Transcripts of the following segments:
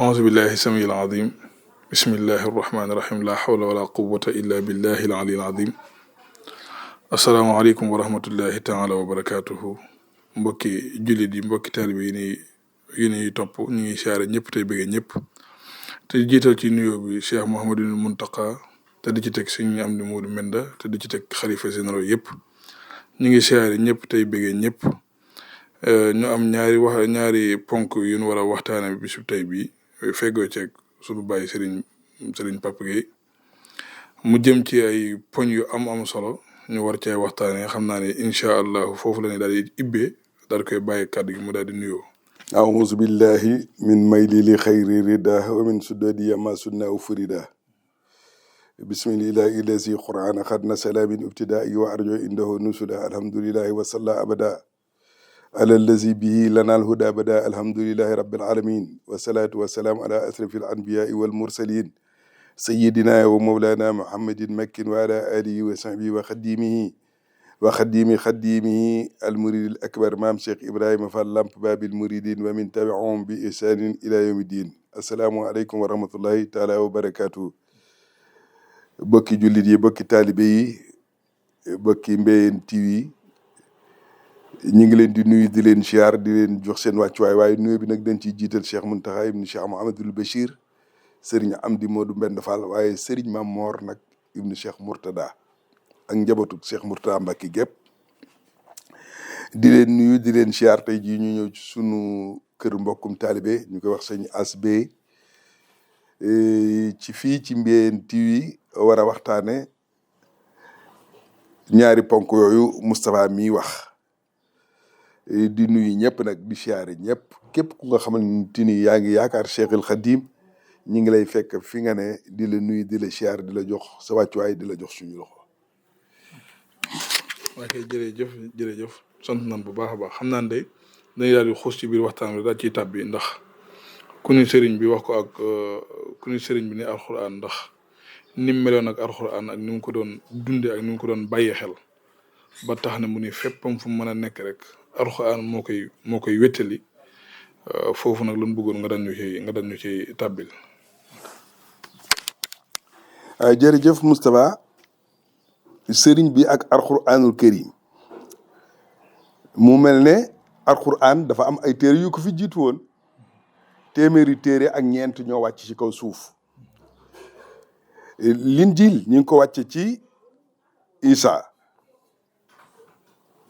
أعوذ بالله السميع العظيم بسم الله الرحمن الرحيم لا حول ولا قوة إلا بالله العلي العظيم السلام عليكم ورحمة الله تعالى وبركاته mbokki jullit yi mbokki taalibe yi ni topp ñu ngi siyaare ñëpp tey bëgge ñëpp te jiital ci nuyoo bi Cheikh Mouhamadul Muntaqa te di ci teg Sëriñ Amdi Moodu Menda te di ci teg xalifa généraux yëpp ñu ngi siyaare ñëpp tey bëgge ñëpp ñu am ñaari ponk yu ñu war a waxtaane bisu tey bi feggoo ceeg sunu bàyyi Serigne Papa Gueye mu jëm ci ay poñ yu am solo ñu war cee waxtaanee xam naa ne incha allah foofu la ne daal di ibbee daal koy bàyyi kàddu gi mu daal di nuyoo. أعوذ بالله من ميل لخير رده ومن سداد ما سنة فردا بسم الله الذي قرآن قد نسل من ابتداء وأرجو عنده نسلا الحمد لله وصلى أبدا على الذي به لنا الهدى بدا الحمد لله رب العالمين والصلاة والسلام على أشرف الأنبياء والمرسلين سيدنا ومولانا محمد مكٍ وعلى آله وصحبه وخديمه المريد الأكبر مام شيخ إبراهيم فاللامب باب المريدين ومن تبعهم بإحسان إلى يوم الدين السلام عليكم ورحمة الله تعالى وبركاته بوكي جوليدي بوكي طالبي بوكي مبين تي ñi ngi leen di nuyu di leen siyaar di leen jox seen wàccuwaay waaye nuyu bi nag dañ ciy jiital Cheikh Mountakha ibn Cheikh Mouhamadoul Bachir Serigne Amdi Modou Mbend Fall waaye Serigne Mam Mor nag ibn Cheikh Mourtada ak njabootu Cheikh Mourtada Mbacke gépp di leen nuyu di leen siyaar tey jii ñu ñëw ci sunu kër mbokkum taalibe ñu koy wax sëñ Asbe ci fii ci Mbéyeen TV war a waxtaane ñaari ponk yooyu Moustapha mi wax di nuyu ñëpp nag di siyaare ñëpp képp ku nga xamante ni yaa ngi yaakaar Cheikhul Khadim ñi ngi lay fekk fi nga ne di la nuyu di la siyaar di la jox sa wàccuwaay di la jox suñu loxo. ok jërëjëf sant nañ bu baax a baax xam naa ne dañuy daal di xuus ci biir waxtaan bi daal ciy tàbbi ndax ku ni sëriñ bi wax ko ak ku ni sëriñ bi ni alxuraan ndax ni mu meloon ak alxuraan ak ni mu ko doon dundee ak ni mu ko doon bàyyee xel ba tax na mu ni féppam fu mu mën a nekk rek alxuraan moo koy wéttali foofu nag lu bëggoon nga dañ ñu ci tàbbil. jërëjëf Moustapha sëriñ bi ak alxuraanul karim mu mel ne alxuraan dafa am ay téere yu ko fi jiitu woon téeméeri téere ak ñeent ñoo wàcc ci kaw suuf linjiil ñu ngi ko wàcce ci Isa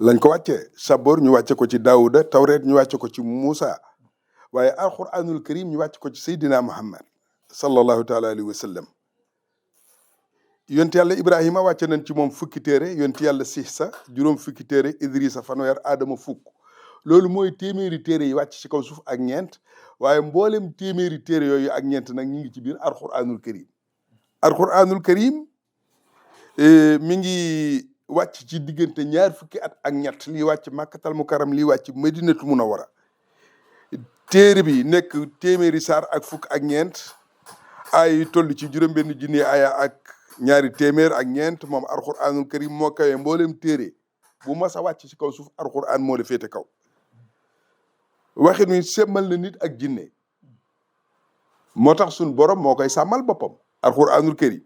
lañ ko wàccee Saboor ñu wàcce ko ci Daawuda Tawreet ñu wàcce ko ci Muusa waaye alxuraanul karim ñu wàcce ko ci Seydina Muhammad sallallahu taala alayhi wa sallam yonti yàlla Ibrahima wàcce nañ ci moom fukki téere yonti yàlla Siisa juróom fukki téere Idrissa fanweer Adama fukk loolu mooy téeméeri téere yi wàcc ci kaw suuf ak ñeent waaye mboolem téeméeri téere yooyu ak ñeent nag ñu ngi ci biir alxuraanul karim alxuraanul karim mi ngi wàcc ci diggante ñaar fukki at ak ñett lii wàcc Makkatal Mukarram lii wàcc Madinatu Munawwara téere bi nekk téeméeri saar ak fukk ak ñeent ay toll ci juróom-benn junni aya ak ñaari téeméer ak ñeent moom alxuraanul karim moo kawee mboolem téere bu mas a wàcc ci kaw suuf alxuraan moo la féete kaw waxin wi semmal na nit ak jinne moo tax suñ borom moo koy sàmmal boppam alxuraanul karim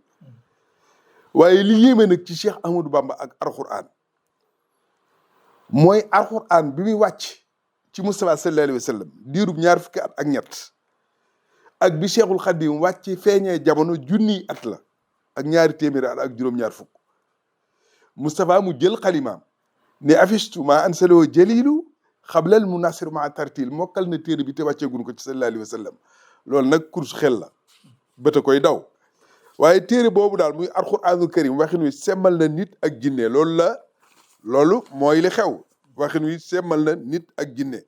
waaye li yéeme nag ci Cheikh Ahmadou Bamba ak alxuraan mooy alxuraan bi muy wàcc ci Mustafa sallallahu alayhi wa sallam diirub ñaar fukki at ak ñett ak bi Cheikhul Khadim wàcc feeñee jamono junniy at la ak ñaari téeméeri at ak juróom-ñaar fukk Moustapha mu jël xalimaam ne afistu ma ansaloo jalilu xablal munasir ma tartil mokkal na téere bi te wàcceegun ko ci sallallahu alayhi wa sallam loolu nag course xel la bët a koy daw waaye téere boobu daal muy alxuraanul karim waxin wi semmal na nit ak jinne loolu mooy li xew waxin wi semmal na nit ak jinne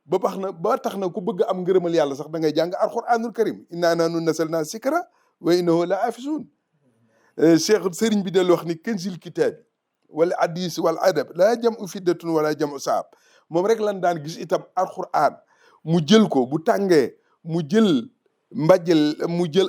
ba tax na ku bëgg am ngërëmal yàlla sax da ngay jàng alxuraanul karim innaa nahnu nazzalnaa zikra wa innahu la hafizuun cheikh sëriñ bi del wax ni kanzil kitaabi wala hadis wala adab laa jam'u fiddatun wala jam'u saab moom rek lan daan gis itam alxuraan mu jël ko bu tàngee mu jël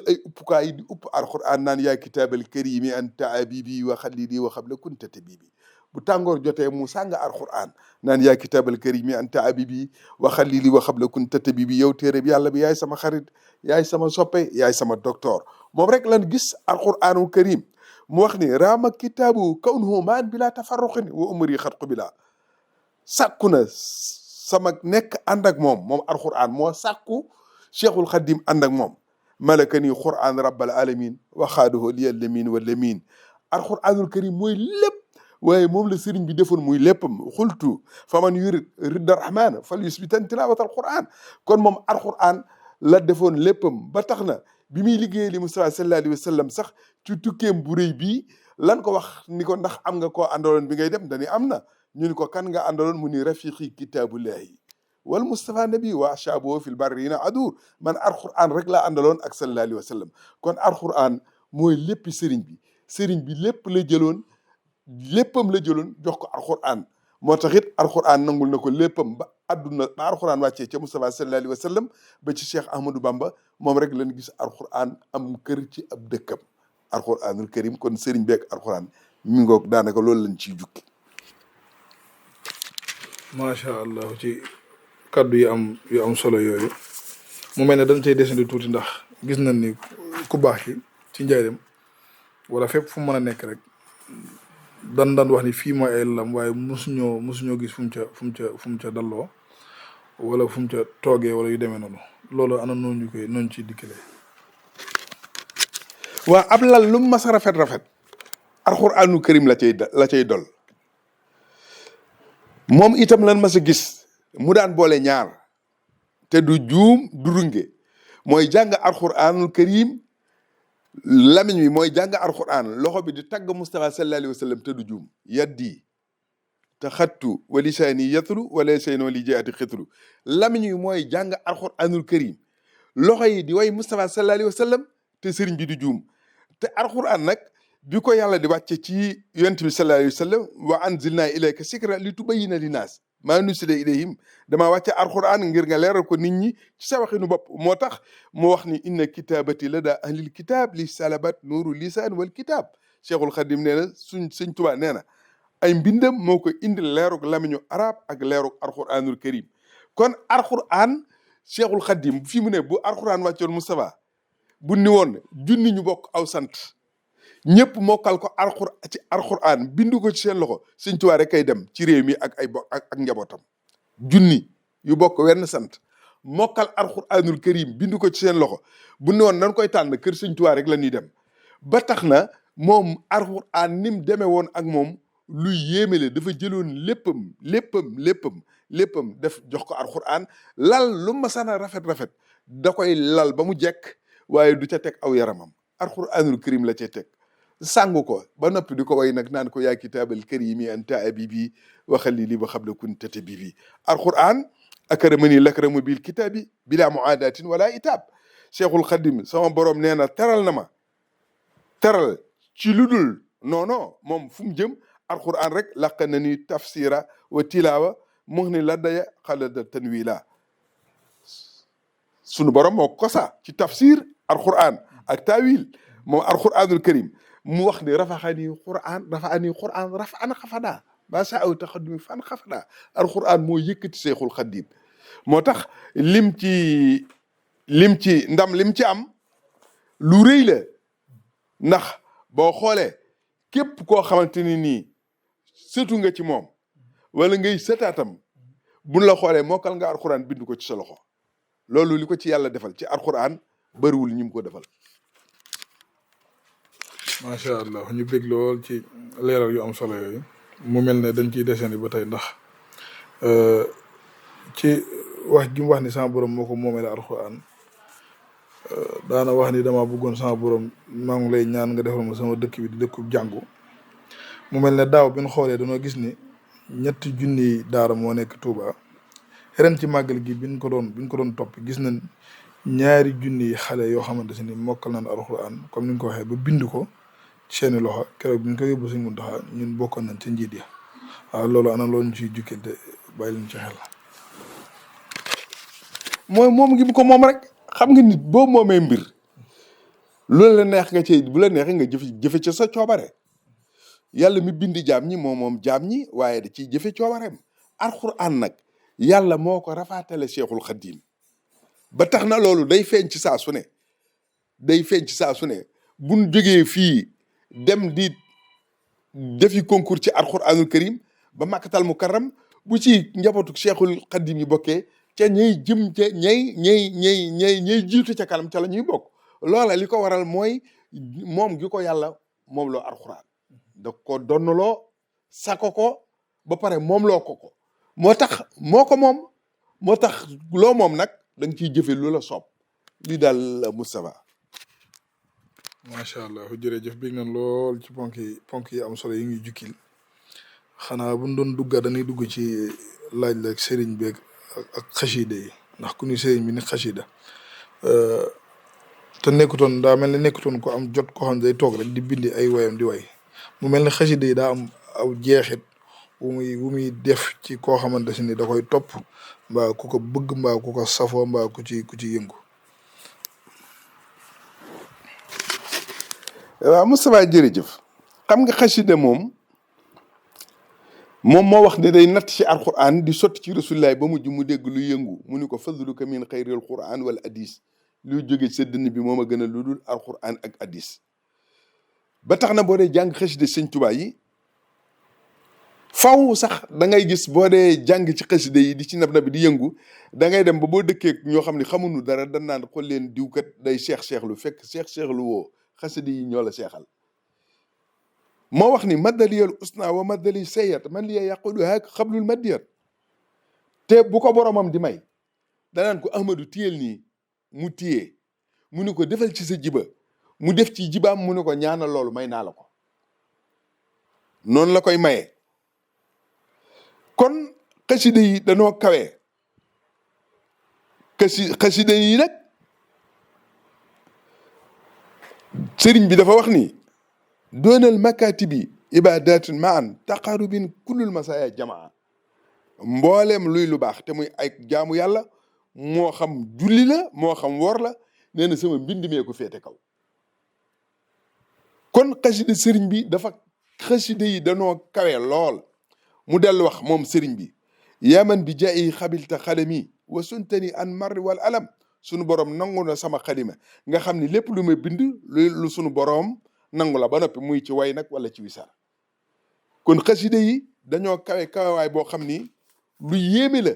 ay uppukaay di upp alxuraan naan yaa kitaabal karimi anta abibi wa xalili wa xabla kunta tabibi bu tàngoor jotee mu sàng alquran naan yaa kitaabal karimi anta abibi wa xalili wa xabla kunta tabibi yow téere bi yàlla bi yaay sama xarit yaay sama soppe yaay sama docteur moom rek lan gis alquranul karim mu wax ni raama kitaabu kawnuhu maan bila tafarruqin wa umri xat qubila sàkku na sama nekk ànd ak moom alquran moo sàkku cheikhul xadim ànd ak moom malaka ni quran rabbal alamin waxaaduhu liyal lamin wa lamin alquranul karim mooy lépp waaye moom la sëriñ bi defoon muy léppam xultu fa man yurid ridda rahman fal yusbitan tilawat alquran kon moom alquran la defoon léppam ba tax na bi muy liggéeyee li Mustafa sallallahu alayhi wa sallam sax ci tukkeem bu rëy bii lan ko wax ni ko ndax am nga koo àndaloon bi ngay dem dani am na ñu ni ko kan nga àndaloon mu ni rafiqi kitaabullahi wal Mustafa nabi wa ashabuhu fil barrina adur man alquran rek laa àndaloon ak sallallahu alayhi wa sallam kon alquran mooy léppi sëriñ bi lépp la jëloon léppam la jëloon jox ko alquran moo tax it alquran nangul na ko léppam ba àdduna ba alquran wàccee ca Mustafa sallallahu alayhi wa sallam ba ci Cheikh Ahmadou Bamba moom rek lañ gis alquran am kër ci ab dëkkam alquranul karim kon sëriñ beeg alquran mi ngoog daanaka loolu lañ ciy jukki. macha allah ci kaddu yu am solo yooyu mu mel ne dañ cay desandi tuuti ndax gis nañ ni ku baax ki ci njaareem wala fépp fu mu mën a nekk rek dan wax ni fii mooy ay lam waaye musuñoo gis fu mu ca dalloo wala fu mu ca toogee wala yu demee noonu loolu ana noonu ci dikkalee. waa ab lal lu mu mas a rafet alxuraanu karim la cay dol moom itam lan mas a gis mu daan boole ñaar te du juum du runge mooy jàng alxuraanul karim lamiñ wi mooy jàng alquran loxo bi di tagg Mustafa sallallahu alayhi wa sallam te du juum yaddi te xattu wa lisaani yatlu wala seenoo li jaati xitlu lamiñ wi mooy jàng alquranul karim loxo yi di way Mustafa sallallahu alayhi wa sallam te sëriñ bi du juum te alquran nag bi ko yàlla di wàcce ci yonent bi sallallahu alayhi wa sallam wa anzilna ilayka sikra li tubayyina linnaas maa nusila ilayhim damaa wàcce alquran ngir nga leeral ko nit ñi ci sa waxinu bopp moo tax mu wax ni inna kitabati lada ahlil kitab li salabat nuuru lisaan wal kitab cheikhul xadim nee na sëñ Tuubaa nee na ay mbindam moo ko indi leerug lamiñu arab ak leerug alquranul karim kon alquran cheikhul xadim fi mu ne bu alquran wàccoon Moustapha bu ni woon junni ñu bokk aw sant ñëpp mokkal ko ci alquran bindu ko ci seen loxo sëñ Tuubaa rek kay dem ci réew mi ak ak njabootam junni yu bokk wenn sant mokkal alquranul karim bindu ko ci seen loxo bu ne woon nan koy tànn kër sëñ Tuubaa rek la ñuy dem ba tax na moom alquran ni mu demee woon ak moom lu yéemele dafa jëloon léppam def jox ko alquran lal lu masana rafet da koy lal ba mu jekk waaye du ca teg aw yaramam alquranul karim la ca teg sàngu ko ba noppi di ko way nag naan ko yaa kitaabal karimi anta abibi wa xalili ba xabla kunta tabibi alquran akramani lakramu bil kitaabi bila muadatin wala itab cheikhul xadim sama borom nee na teral na ma teral ci lu dul non moom fu mu jëm alquran rek laq na ni tafsira wa tilawa mu ni la daya xalada tanwila sunu borom moo kosa ci tafsir alquran ak tawil moom alquranul karim mu wax ni rafaani quran rafan xafada ba sa aw taxadumi fan xafada alquran moo yëkkati seexul xadim moo tax lim ci ndam lim ci am lu rëy la ndax boo xoolee képp koo xamante ni nii sëtu nga ci moom wala ngay sëtaatam buñ la xoolee mokkal nga alquran bind ko ci sa loxo loolu li ko ci yàlla defal ci alquran bëriwul ñi mu ko defal. macha allah ñu bég lool ci leeral yu am solo yooyu mu mel ne dañ ciy desandi ba tey ndax ci wax gi mu wax ni sama borom moo ko moomee la alxuraan daana wax ni dama bëggoon sama borom maa ngi lay ñaan nga defal ma sama dëkk bi di dëkku jàngu mu mel ne daaw bi ñu xoolee dañoo gis ni 3 daara moo nekk Touba ren ci màggal gi biñ ko doon topp gis nañ 2 xale yoo xamante ni mokkal nañ alxuraan comme ni nga ko waxee ba bind ko seeni loxo keroog bi ñu ko yóbbu Sëñ Muntaxa ñun bokkoon nañ ci njiit ya waaw loolu ana loolu ñu ciy jukkee te bàyyi leen ci xel. mooy moom ngi ko moom rek xam nga nit boo moomee mbir loolu la neex nga ci bu la neexee nga jëfe ca sa coobare yàlla mi bindi jaam ñi moom jaam ñi waaye da ciy jëfe coobareem. alxuraan nag yàlla moo ko rafaatale Cheikhul Khadim ba tax na loolu day feeñ ci saa su ne buñ jógee fii dem di defi concours ci alxuraanul karim ba Makkatal Mukarram bu ci njabootu Cheikhul Khadim yi bokkee ca ñay jëm ca ñay jiitu ca kanam ca la ñuy bokk. loola li ko waral mooy moom gi ko yàlla moom loo alxuraan da ko donnaloo sako ko ba pare moom loo ko moo tax moo tax loo moom nag da nga ciy jëfe lu la soob lii daal Moustapha. macha allah jërëjëf bég nañ lool ci ponk yi am solo yi ngi jukkil xanaa buñ doon dugga dañuy dugg ci laaj la ak sëriñ beeg ak xasida yi ndax ku ni sëriñ bi ni xasida te nekkutoon daa mel ne nekkutoon ko am jot ko xam ne day toog rek di bindi ay woyam di way mu mel ne xasida yi daa am aw jeexit wu muy def ci koo xamante si ni da koy topp mbaa ku ko bëgg mbaa ku ko safoo mbaa ku ci yëngu. waaw Moustapha jërëjëf xam nga xasida moom moo wax ne day natt ci alquran di sotti ci rasulillahi ba mujj mu dégg lu yëngu mu ni ko fadluka min xayril quran wala hadis luy jóge sa dënn bi moom a gën a lu dul alquran ak hadis ba tax na boo dee jàng xasida sëñ Tuubaa yi faw sax da ngay gis boo dee jàng ci xasida yi di ci nab nabi di yëngu da ngay dem ba boo dëkkee ñoo xam ne xamuñu dara dan naan xool leen diwkat day seexlu fekk seexlu woo xasida yi ñoo la seexal. moo wax ni maddaliyal usna wa maddali sayat man liya yaqulu haak xablul maddiyat te bu ko boromam di may danaan ko ahmadu téyel nii mu téyee mu ni ko defal ci sa jiba mu def ci jibaam mu ni ko ñaanal loolu may naa la ko noonu la koy maye. kon xasida yi danoo kawe xasida yi nag sëriñ bi dafa wax ni doonal makatibi ibadatun maan taqarubin kullul masaya jamaa mbooleem luy lu baax te muy ay jaamu yàlla moo xam julli la moo xam wor la nee na sama mbind mee ko féete kaw. kon xasida sëriñ bi dafa xasida yi danoo kawe lool mu dellu wax moom sëriñ bi yaman bi jaayi xabilta xalami wa suntani an marri wal alam sunu borom nangu na sama xalima nga xam ni lépp lu ma bind lu sunu borom nangu la ba noppi muy ci way nag wala ci wisar. kon xasida yi dañoo kawewaay boo xam ni lu yéeme la.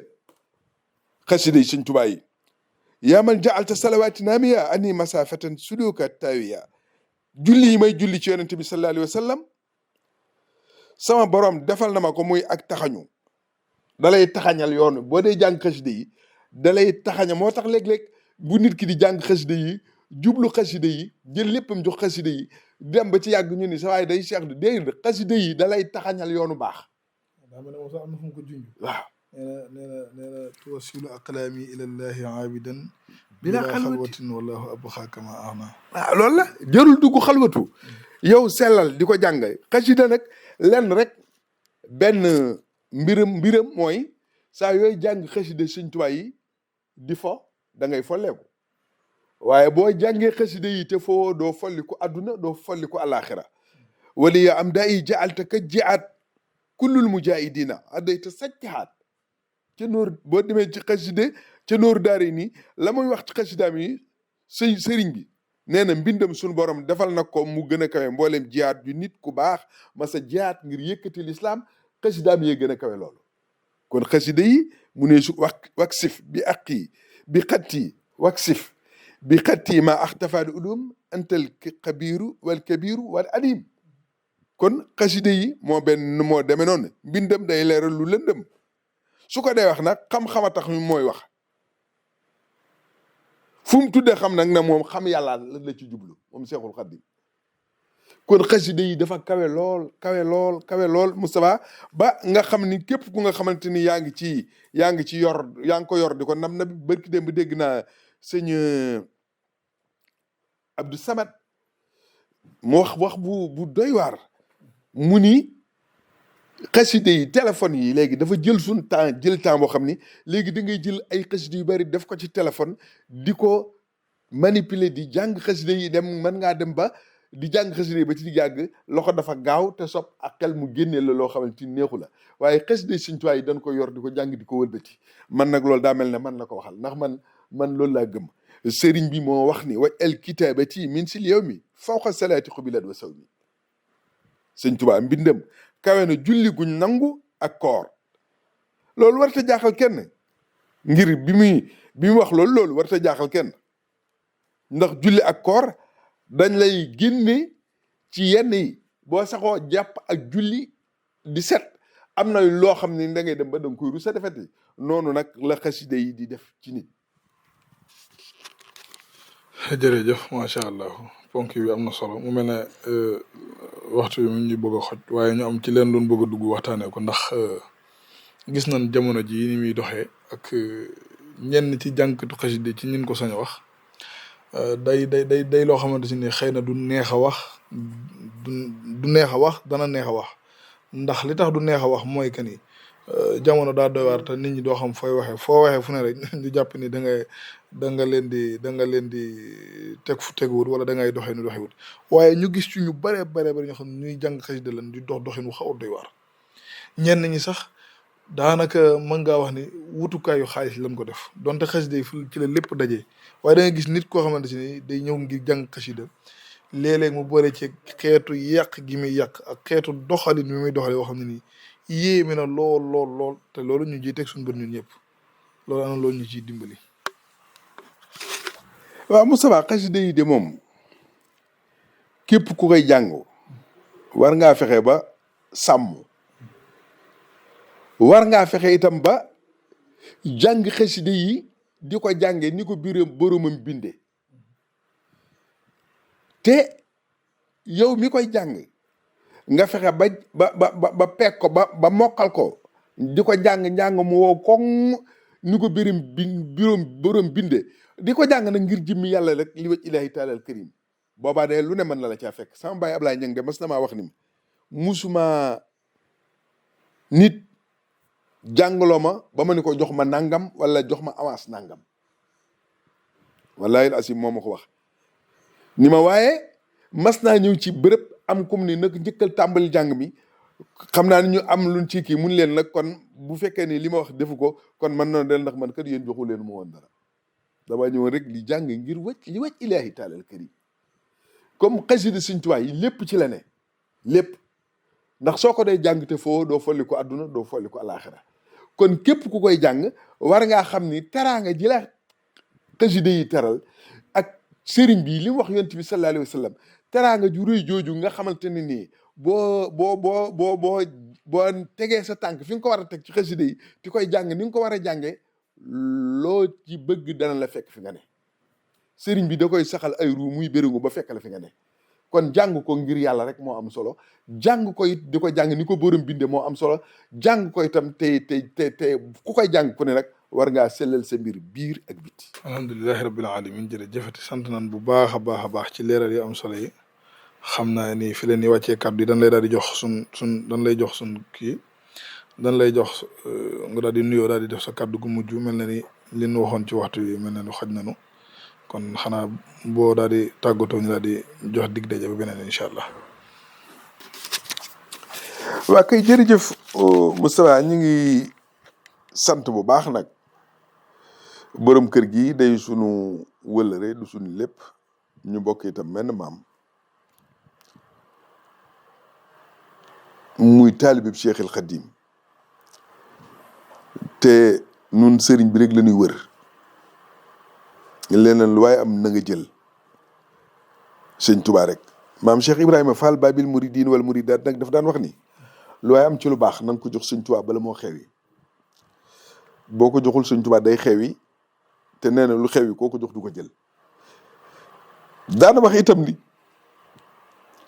xasida yi sëñ Tuubaa yi yaa man jaalta salawaati naamiya ani masafatan suluka tawiya julli yi may julli ci yonente bi sallallahu alayhi wa sallam sama borom defal na ma ko muy ak taxañu dalay taxañal yoonu boo dee jàng xasida yi dalay taxaña moo tax léeg-léeg bu nit ki di jàng xasida yi jublu xasida yi jël léppam jox xasida yi dem ba ci yàgg ñu ni sa waaye day seex dé xasida yi dalay taxañal yoonu baax. daa mel ne moom sax am na fu mu ko junj. waaw nee na tuwasilu aqlaami ilallahi aabidan bila xalwatin wallahu abqa kama ahna. waaw loolu la jërul dugg xalwatu yow sellal di ko jàng xasida nag lenn rek benn mbiram mooy saa yooyu jàng xasida sëñ Tuubaa yi di fo da ngay folleeku waaye boo jàngee xasida yi te foo doo folli ko adduna doo folli ko alaxira wali ya am daa yi jaalta ka jiaat kullul mujahidina addayta sajjahaat ca nóor boo demee ci xasida ca nóor daari nii la muy wax ci xasidaam yi sëriñ bi nee na mbindam suñu borom defal na ko mu gën a kawe mbooleem jihaat yu nit ku baax masa jihaat ngir yëkkati lislaam xasidaam yee gën a kawe loolu. kon xasida yi mu ne su waksif bi aqi bi xatti waksif bi xatti ma axtafaad ulum antal xabiru wal kabiru wal alim. kon xasida yi moo demee noonu mbindam day leeral lu lëndëm su ko dee wax nag xam-xama tax mi mooy wax fu mu tuddee xam nag na moom xam yàlla la ci jublu moom Seexul Xadiim. kon xasida yi dafa kawe lool Moustapha ba nga xam ni képp ku nga xamante ni yaa ngi ci yaa ngi ko yor di ko nam na barki dem bi dégg naa sëñ Abdou Samad mu wax bu doy waar mu ni xasida yi téléphone yi léegi dafa jël suñ temps boo xam ni léegi da ngay jël ay xasida yu bari def ko ci téléphone di ko manipuler di jàng xasida yi dem mën ngaa dem ba di jàng xasida ba ci di jàng loxo dafa gaaw te sob ak xel mu génnee la loo xamante ni neexu la waaye xasida Sëñ Tuubaa yi dañ ko yor di ko jàng di ko wëlbati man nag loolu daa mel ne man la ko waxal ndax man loolu laa gëm sëriñ bi moo wax ni wa el kitabati min sil yow mi fawqa salaati xubilat wa saw mi Sëñ Tuubaa mbindam kawe na julli guñ nangu ak koor loolu warta jaaxal kenn ngir bi muy wax loolu warta jaaxal kenn ndax julli ak koor dañ lay génne ci yenn yi boo saxoo jàpp ak julli di set am na loo xam ne da ngay dem ba da nga koy rus a defeti noonu nag la xasida yi di def ci nit. jërëjëf macha allah ponk bi am na solo mu mel ne waxtu bi mu ngi bëgg a xoj waaye ñu am ci leen doon bëgg a dugg waxtaanee ko ndax gis nañ jamono ji ni muy doxee ak ñenn ci jànkatu xasida ci ñin ko sañ a wax day loo xamante ni xëy na du neex a wax du neex a wax dana neex a wax ndax li tax du neex a wax mooy que ni jamono daa doy waar te nit ñi doo xam fooy waxee foo waxee fu ne rek ñu jàpp ni da nga leen di teg fu teguwut wala da ngay doxee nu doxewut waaye ñu gis ci ñu bare ñoo xam ne ñuy jàng xasida lan di doxin wu xaw a doy waar ñenn ñi sax daanaka mën ngaa wax ni wutukaayu xaalis lañ ko def donte xasida yi ci la lépp dajee waaye da nga gis nit koo xamante ni day ñëw ngir jàng xasida léeg-léeg mu boole ci xeetu yàq gi muy yàq ak xeetu doxalin bi muy doxale yoo xam ne nii yéeme na lool te loolu ñu ciy teg suñu bët ñun ñëpp loolu ana loolu ñu ciy dimbali. waaw Moustapha xasida yi de moom képp ku koy jàng war ngaa fexe ba sàmm war ngaa fexe itam ba jàng xasida yi di ko jànge ni ko boromam binde te yow mi koy jàng nga fexe ba peeg ko ba mokkal ko di ko jàng mu woo koŋ ni ko borom binde di ko jàng nag ngir jëmmi yàlla rek li waj ilaahi taalal karim boobaa de lu ne mën na la caa fekk sama baay Ablaye Ñang de mas na maa wax ni musuma nit jàngaloo ma ba ma ni ko jox ma nangam wala jox ma avance nangam wallahi asim moo ma ko wax ni ma waaye mas naa ñëw ci bërëb am comme ni nag njëkkal tàmbali jàng mi xam naa ni ñu am luñ ci kii mun leen nag kon bu fekkee ni li ma wax defu ko kon man na del ndax man kat yéen joxu leen mu woon dara dama ñëwoon rek li jàng ngir li waj ilaahi taalal karim comme xasida Sëñ Tuubaa yi lépp ci la ne lépp ndax soo ko dee jàng te foo doo folli ko adduna doo folli ko alaxira kon képp ku koy jàng war ngaa xam ni teraanga ji la xasida yi teral ak sëriñ bi li mu wax yonent bi sallallahu alayhi wa sallam teraanga ju rëy jooju nga xamante ne nii boo tegee sa tànk fi nga ko war a teg ci xasida yi ti koy jàng ni nga ko war a jàngee loo ci bëgg dana la fekk fi nga ne sëriñ bi da koy saxal ay ruu muy béréngu ba fekk la fi nga ne kon jàng ko ngir yàlla rek moo am solo jàng ko it di ko jàng ni ko borom binde moo am solo jàng ko itam te ku koy jàng ku ne rek war ngaa sellal sa mbir biir ak biti. alhamdulilahi rabbil alamin jërëjëfati sant nañ bu baax a baax ci leeral yi am solo yi xam naa ni fi leen ni wàccee kàddu yi dañ lay daal di jox dañ lay jox kii dañ lay jox nga daal di nuyoo daal di def sa kàddu gu mujj mel na ni li ñu waxoon ci waxtu yi mel na ni xaj nañu kon xanaa boo daal di tàggatoo ñu daal di jox dig daje ba beneen incha allah. waa kay jërëjëf Moustapha ñu ngi sant bu baax nag borom kër gi day sunu wëllëre du sunu lépp ñu bokk itam menn maam muy taalibib Cheikh El Khadim te nun sëriñ bi rek la ñuy wër leneen lu waaye am na nga jël sëñ Tuubaa rek maam Cheikh Ibrahima Fall Babil Mouridine wal Mouridaat nag dafa daan wax ni lu waaye am ci lu baax na nga ko jox sëñ Tuubaa bala moo xewi boo ko joxul sëñ Tuubaa day xewi te nee na lu xewi koo ko jox du ko jël daana wax itam ni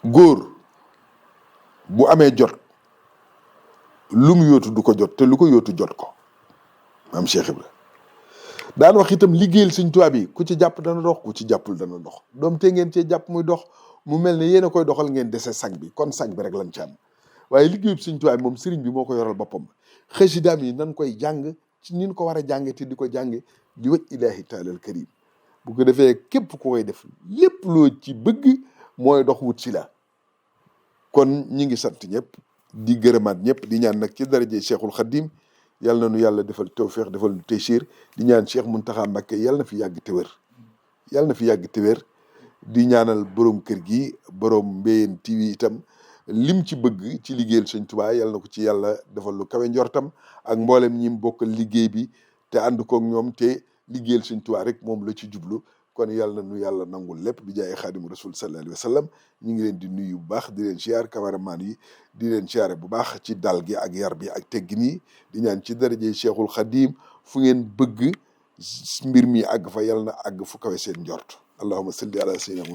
góor bu amee jot lu mu yóotu du ko jot te lu ko yóotu jot ko maam Cheikh Ibra daan wax itam liggéeyal Sëñ Tuubaa bi ku ci jàpp dana dox ku ci jàppul dana dox doom te ngeen cee jàpp muy dox mu mel ne yéen a koy doxal ngeen dese sag bi kon sag bi rek lañ ci am waaye liggéeyub Sëñ Tuubaa bi moom sëriñ bi moo ko yoral boppam xasidaam yi nan koy jàng ci nin ko war a jànge te di ko jànge di waj ilaahi taalal karim bu ko defee képp ku koy def lépp loo ci bëgg mooy dox wut si la kon ñi ngi sant ñëpp di gërëmaat ñëpp di ñaan nag ci daraje Cheikhul Khadim yàlla na nu yàlla defal tawfeex defal nu taysiir di ñaan Cheikh Mountakha Mbacké yàlla na fi yàgg te wér yàlla na fi yàgg te wér di ñaanal borom kër gi borom Mbéyeen TV itam lim ci bëgg ci liggéeyal Sëñ Tuubaa yàlla na ko ci yàlla defal lu kawe njortam ak mboolem ñi mu bokkal liggéey bi te ànd koog ñoom te liggéeyal Sëñ Tuubaa rek moom la ci jublu kon yàlla na nu yàlla nangul lépp bi jaay Xaadimu Rasul sallallahu alayhi wa sallam ñu ngi leen di nuyu bu baax di leen siyaar cameraman yi di leen siyaare bu baax ci dal gi ak yar bi ak teggin yi di ñaan ci daraje Cheikhul Khadim fu ngeen bëgg mbir mi àgg fa yàlla na àgg fu kawe seen njort allahumma salli ala sayyidina